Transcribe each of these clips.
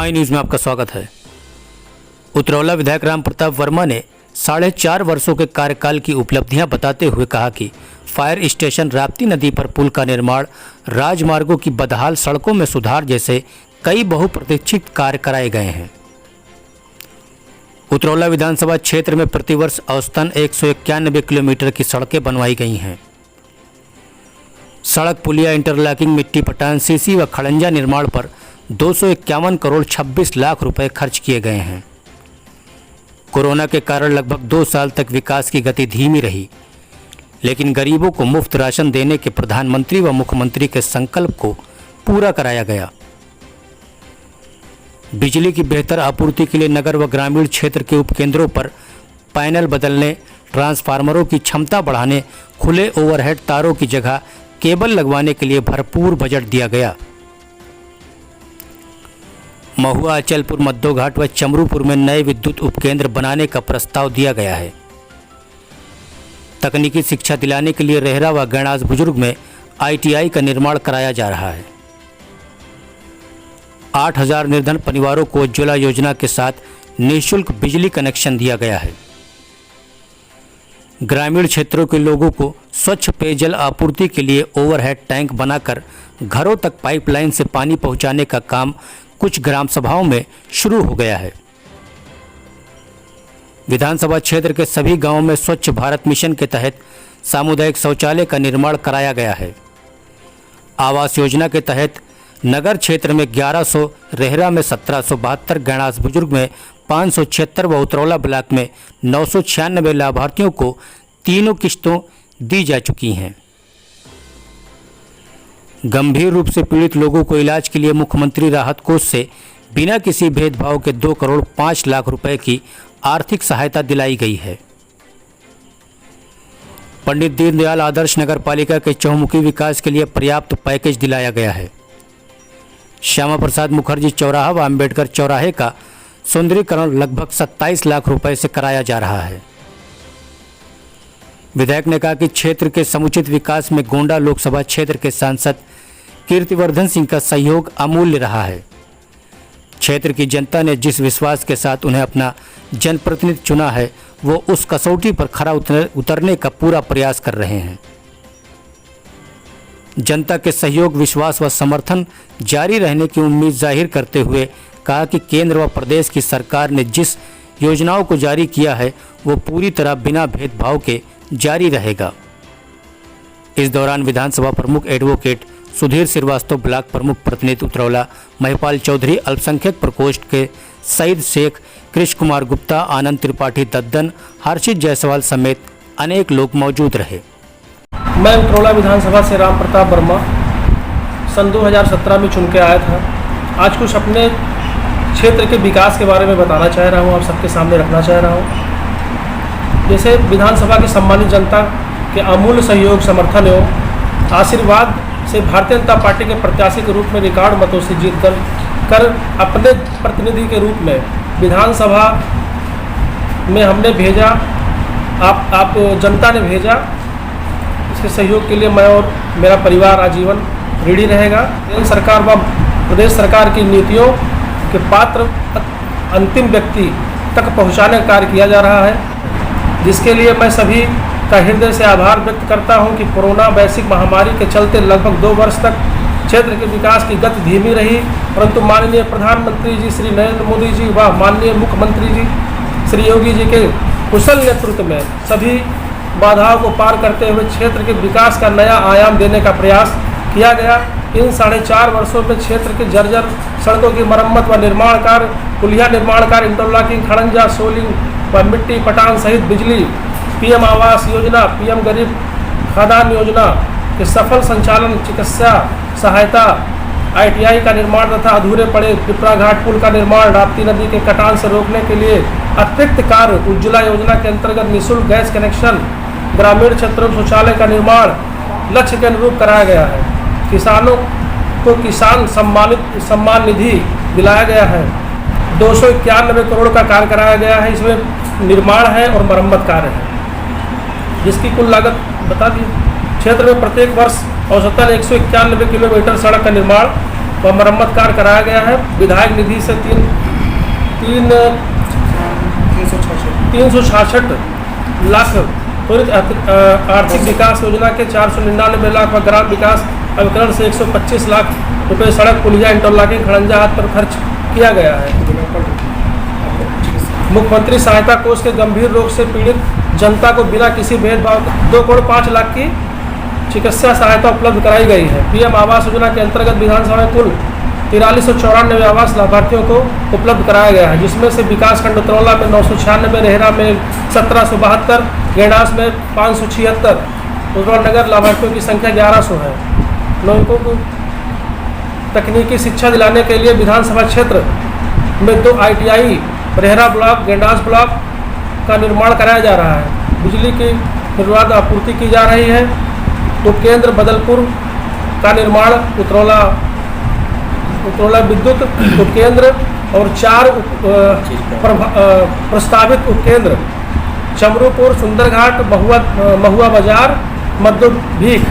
I news में आपका स्वागत है। उतरौला विधायक राम प्रताप वर्मा ने 4.5 वर्षों के कार्यकाल की उपलब्धियां बताते हुए कहा कि फायर स्टेशन, राप्ती नदी पर पुल का निर्माण, राजमार्गों की बदहाल सड़कों में सुधार जैसे कई बहुप्रतीक्षित कार्य कराए गए हैं। उतरौला विधानसभा क्षेत्र में प्रतिवर्ष औसतन 191 किलोमीटर की सड़कें बनवाई गई हैं। सड़क, पुलिया, इंटरलॉकिंग, मिट्टी पटान, सीसी व खड़ंजा निर्माण पर 251 करोड़ 26 लाख रुपए खर्च किए गए हैं। कोरोना के कारण लगभग 2 साल तक विकास की गति धीमी रही, लेकिन गरीबों को मुफ्त राशन देने के प्रधानमंत्री व मुख्यमंत्री के संकल्प को पूरा कराया गया। बिजली की बेहतर आपूर्ति के लिए नगर व ग्रामीण क्षेत्र के उपकेंद्रों पर पैनल बदलने, ट्रांसफार्मरों की क्षमता बढ़ाने, खुले ओवरहेड तारों की जगह केबल लगवाने के लिए भरपूर बजट दिया गया। महुआ, अचलपुर, मद्दोघाट व चमरूपुर में नए विद्युत उपकेंद्र बनाने का प्रस्ताव दिया गया है। तकनीकी शिक्षा दिलाने के लिए रेहरा व गैणाज बुजुर्ग में ITI का निर्माण कराया जा रहा है। 8000 निर्धन परिवारों को उज्ज्वला योजना के साथ निःशुल्क बिजली कनेक्शन दिया गया है। ग्रामीण क्षेत्रों के लोगों को स्वच्छ पेयजल आपूर्ति के लिए ओवरहेड टैंक बनाकर घरों तक पाइपलाइन से पानी पहुंचाने का काम कुछ ग्राम सभाओं में शुरू हो गया है। विधानसभा क्षेत्र के सभी गांवों में स्वच्छ भारत मिशन के तहत सामुदायिक शौचालय का निर्माण कराया गया है। आवास योजना के तहत नगर क्षेत्र में 1100, रेहरा में 1772, गैणाज बुजुर्ग में 576 व उतरौला ब्लॉक में 996 लाभार्थियों को तीनों किश्तों दी जा चुकी हैं। गंभीर रूप से पीड़ित लोगों को इलाज के लिए मुख्यमंत्री राहत कोष से बिना किसी भेदभाव के 2 करोड़ 5 लाख रुपए की आर्थिक सहायता दिलाई गई है। पंडित दीनदयाल आदर्श नगर पालिका के चहुमुखी विकास के लिए पर्याप्त पैकेज दिलाया गया है। श्यामा प्रसाद मुखर्जी चौराहा व अम्बेडकर चौराहे का सौंदर्यीकरण लगभग 27 लाख रुपए से कराया जा रहा है। विधायक ने कहा कि क्षेत्र के समुचित विकास में गोंडा लोकसभा क्षेत्र के सांसद कीर्तिवर्धन सिंह का सहयोग अमूल्य रहा है। क्षेत्र की जनता ने जिस विश्वास के साथ उन्हें अपना जनप्रतिनिधि चुना है, वो उस कसौटी पर खरा उतरने का पूरा प्रयास कर रहे हैं। जनता के सहयोग, विश्वास व समर्थन जारी रहने की उम्मीद जाहिर करते हुए कहा कि केंद्र व प्रदेश की सरकार ने जिस योजनाओं को जारी किया है, वो पूरी तरह बिना भेदभाव के जारी रहेगा। इस दौरान विधानसभा प्रमुख एडवोकेट सुधीर श्रीवास्तव, ब्लॉक प्रमुख प्रतिनिधि उतरौला महिपाल चौधरी, अल्पसंख्यक प्रकोष्ठ के सईद शेख, कृष्ण कुमार गुप्ता, आनंद त्रिपाठी दद्दन, हर्षित जायसवाल समेत अनेक लोग मौजूद रहे। मैं उतरौला विधानसभा से राम प्रताप वर्मा सन 2017 में चुन के आया था। आज कुछ अपने क्षेत्र के विकास के बारे में बताना चाह रहा हूँ, आप सबके सामने रखना चाह रहा हूँ। जैसे विधानसभा की सम्मानित जनता के अमूल्य सहयोग, समर्थन एवं आशीर्वाद से भारतीय जनता पार्टी के प्रत्याशी के रूप में रिकॉर्ड मतों से जीत कर अपने प्रतिनिधि के रूप में विधानसभा में हमने भेजा, आप जनता ने भेजा। इसके सहयोग के लिए मैं और मेरा परिवार आजीवन ऋणी रहेगा। केंद्र सरकार व प्रदेश सरकार की नीतियों के पात्र अंतिम व्यक्ति तक पहुंचाने का कार्य किया जा रहा है, जिसके लिए मैं सभी का हृदय से आभार व्यक्त करता हूं कि कोरोना वैश्विक महामारी के चलते लगभग 2 वर्ष तक क्षेत्र के विकास की गति धीमी रही, परंतु माननीय प्रधानमंत्री जी श्री नरेंद्र मोदी जी व माननीय मुख्यमंत्री जी श्री योगी जी के कुशल नेतृत्व में सभी बाधाओं को पार करते हुए क्षेत्र के विकास का नया आयाम देने का प्रयास किया गया। इन 4.5 वर्षों में क्षेत्र के जर्जर सड़कों की मरम्मत व निर्माण कार्य, पुलिया निर्माण कार्य, इंटरलॉकिंग, खड़ंजा, सोलिंग व मिट्टी पटान सहित बिजली, PM आवास योजना, PM गरीब खादान योजना के सफल संचालन, चिकित्सा सहायता, ITI का निर्माण तथा अधूरे पड़े पिपरा घाट पुल का निर्माण, राप्ती नदी के कटान से रोकने के लिए अतिरिक्त कार्य, उज्ज्वला योजना के अंतर्गत निःशुल्क गैस कनेक्शन, ग्रामीण क्षेत्रों में शौचालय का निर्माण लक्ष्य के अनुरूप कराया गया है। किसानों को किसान सम्मान निधि दिलाया गया है। 291 करोड़ का कार्य कराया गया है। इसमें निर्माण है और मरम्मत कार्य है, जिसकी कुल लागत बता दी। क्षेत्र में प्रत्येक वर्ष औसतन 191 किलोमीटर सड़क का निर्माण वह मरम्मत कार्य कराया गया है। विधायक निधि से 366 लाख त्वरित आर्थिक विकास योजना के 499 लाख व ग्राम विकास अभिकरण से 125 लाख रुपए सड़क पुलिया इंटरलॉकिंग खड़ंजा हाथ पर खर्च किया गया है। मुख्यमंत्री सहायता कोष के गंभीर रोग से पीड़ित जनता को बिना किसी भेदभाव 2 करोड़ 5 लाख की चिकित्सा सहायता उपलब्ध कराई गई है। पीएम आवास योजना के अंतर्गत विधानसभा में कुल 4394 आवास लाभार्थियों को उपलब्ध कराया गया है, जिसमें से विकासखंड उतरौला में 996, रेहरा में 1772, गेंडास में 576, उतरौल नगर लाभार्थियों की संख्या 1100 है। लोगों को तकनीकी शिक्षा दिलाने के लिए विधानसभा क्षेत्र में 2 ITI रेहरा ब्लॉक गेंडास ब्लॉक का निर्माण कराया जा रहा है। बिजली की निर्बाध आपूर्ति की जा रही है। उपकेंद्र बदलपुर का निर्माण उतरौला विद्युत उपकेंद्र और 4 प्रस्तावित उपकेंद्र चमरूपुर, सुंदरघाट, महुआ बाजार, मध्य भीख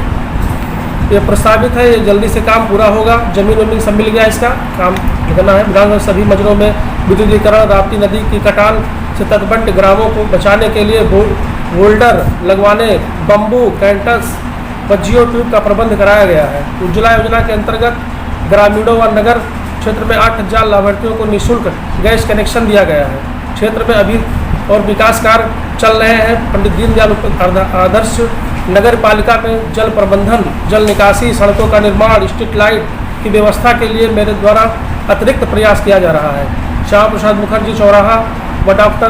ये प्रस्तावित है। ये जल्दी से काम पूरा होगा। जमीन वमीन सब मिल गया, इसका काम करना है। विधानसभा सभी मजरों में विद्युतीकरण, राप्ती नदी की कटान से तटबंध ग्रामों को बचाने के लिए बोल्डर लगवाने, बम्बू, कैंटस व जियो ट्यूब का प्रबंध कराया गया है। उज्ज्वला योजना के अंतर्गत ग्रामीणों व नगर क्षेत्र में 8000 लाभार्थियों को निःशुल्क गैस कनेक्शन दिया गया है। क्षेत्र में अभी और विकास कार्य चल रहे हैं। पंडित दीनदयाल आदर्श नगर पालिका में जल प्रबंधन, जल निकासी, सड़कों का निर्माण, स्ट्रीट लाइट की व्यवस्था के लिए मेरे द्वारा अतिरिक्त प्रयास किया जा रहा है। श्यामा प्रसाद मुखर्जी चौराहा व डॉक्टर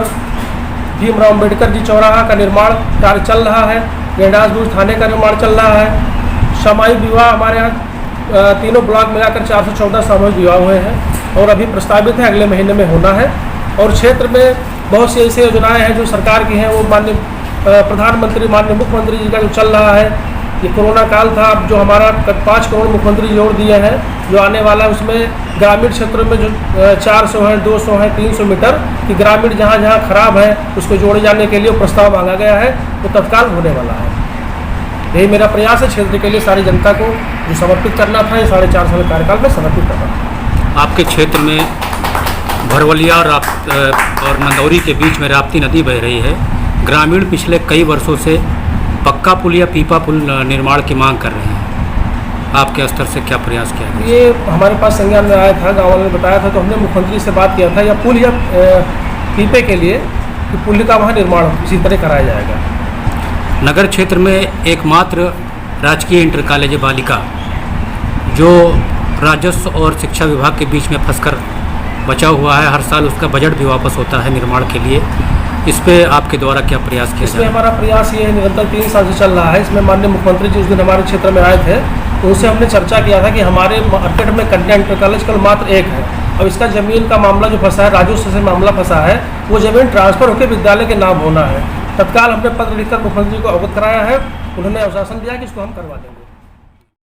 भीमराव अम्बेडकर जी चौराहा का निर्माण कार्य चल रहा है। गेंडास ब्रिज थाने का निर्माण चल रहा है। सामूहिक विवाह हमारे यहाँ तीनों ब्लॉक मिलाकर 414 सामूहिक विवाह हुए हैं और अभी प्रस्तावित है अगले महीने में होना है। और क्षेत्र में बहुत सी ऐसी योजनाएं हैं जो सरकार की हैं, वो माननीय प्रधानमंत्री, माननीय मुख्यमंत्री जी का जो चल रहा है। ये कोरोना काल था, अब जो हमारा 5 करोड़ मुख्यमंत्री जोड़ दिए हैं, जो आने वाला है उसमें ग्रामीण क्षेत्रों में जो 400 है, 200 है, 300 मीटर की ग्रामीण जहाँ जहाँ खराब है उसको जोड़े जाने के लिए प्रस्ताव मांगा गया है, वो तत्काल होने वाला है। यही मेरा प्रयास है क्षेत्र के लिए सारी जनता को जो समर्पित करना था, ये 4.5 साल कार्यकाल में समर्पित करना। आपके क्षेत्र में भरवलिया और मंदौरी के बीच में राप्ती नदी बह रही है। ग्रामीण पिछले कई वर्षों से पक्का पुल या पीपा पुल निर्माण की मांग कर रहे हैं। आपके स्तर से क्या प्रयास किया गया? ये हमारे पास संज्ञान में आया था, गाँव वालों ने बताया था, तो हमने मुख्यमंत्री से बात किया था या पुल या पीपे के लिए कि पुल का वहाँ निर्माण इसी तरह कराया जाएगा। नगर क्षेत्र में एकमात्र राजकीय इंटर कॉलेज बालिका जो राजस्व और शिक्षा विभाग के बीच में फंसकर बचा हुआ है, हर साल उसका बजट भी वापस होता है निर्माण के लिए। इस पे आपके द्वारा क्या प्रयास किया? इसमें हमारा प्रयास ये है, निरंतर 3 साल से चल रहा है। इसमें माननीय मुख्यमंत्री जी उस दिन हमारे क्षेत्र में आए थे, तो उनसे हमने चर्चा किया था कि हमारे मार्केट में कन्या इंटर कॉलेज कल मात्र 1 है। अब इसका ज़मीन का मामला जो फंसा है, राजस्व से मामला फंसा है, वो ज़मीन ट्रांसफ़र होकर विद्यालय के नाम होना है। तत्काल हमने पत्र लिखकर मुख्यमंत्री को अवगत कराया है। उन्होंने आश्वासन दिया कि इसको हम करवा देंगे।